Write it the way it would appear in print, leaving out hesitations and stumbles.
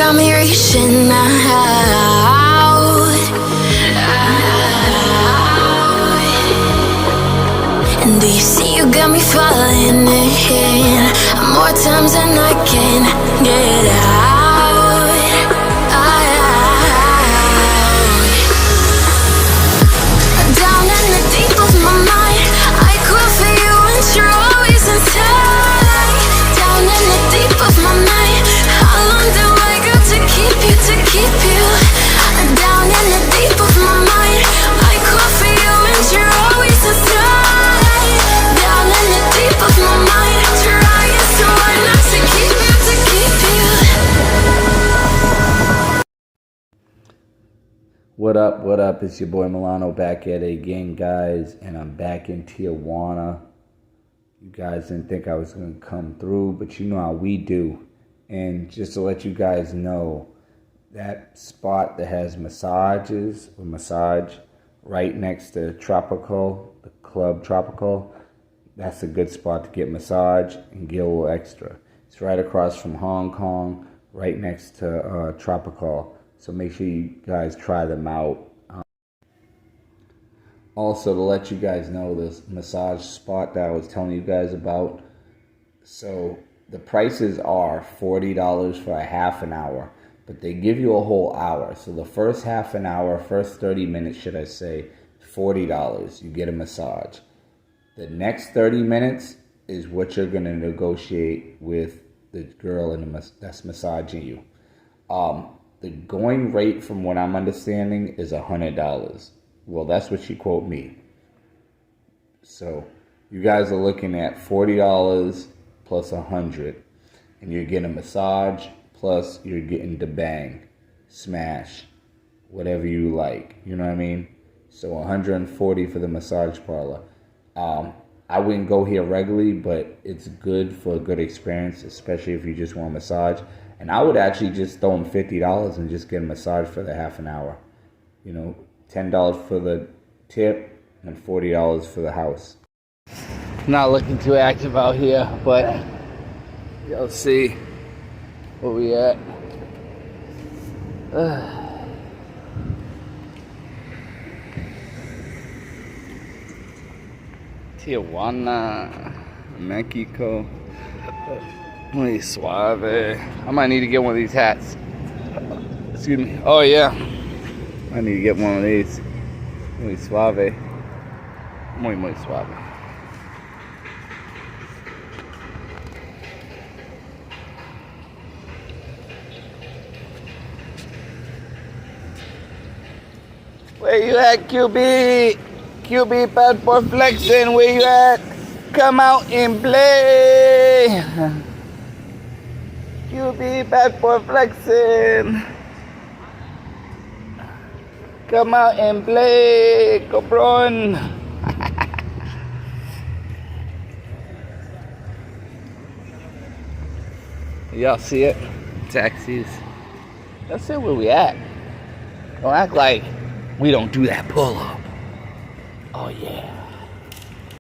got me reaching out. And do you see you got me falling in more times than I can get out. Down in the deep of my mind, I call for you and you're always inside. Down in the deep of my mind, how long do I got to keep you, to keep you? Down in the deep of my mind, I call for you and you're always inside. Down in the deep of my mind, trying so hard not to keep you, to keep you. What up, what up? It's your boy Milano back at it again, guys, and I'm back in Tijuana. You guys didn't think I was going to come through, but you know how we do. And just to let you guys know, that spot that has massages, or massage, right next to Tropical, the Club Tropical, that's a good spot to get massage and get a little extra. It's right across from Hong Kong, right next to Tropical. So make sure you guys try them out. Also, to let you guys know, this massage spot that I was telling you guys about. So the prices are $40 for a half an hour, but they give you a whole hour. So the first half an hour, first 30 minutes, should I say, $40. You get a massage. The next 30 minutes is what you're going to negotiate with the girl that's massaging you. The going rate, from what I'm understanding, is $100. Well, that's what she quote me. So you guys are looking at $40 plus $100, and you're getting a massage plus you're getting the bang, smash, whatever you like. You know what I mean? So $140 for the massage parlor. I wouldn't go here regularly, but it's good for a good experience, especially if you just want a massage. And I would actually just throw them $50 and just get a massage for the half an hour. You know, $10 for the tip and $40 for the house. Not looking too active out here, but you'll see where we at. Tijuana, Mexico. Muy suave. I might need to get one of these hats. Excuse me. Oh yeah, I need to get one of these. Muy suave. Muy suave. Where you at, QB? QB bad boy flexing. Where you at? Come out and play. QB bad boy flexing. Come out and play, cabron. Y'all see it? Taxis. Let's see where we at. Don't act like we don't do that pull up. Oh yeah.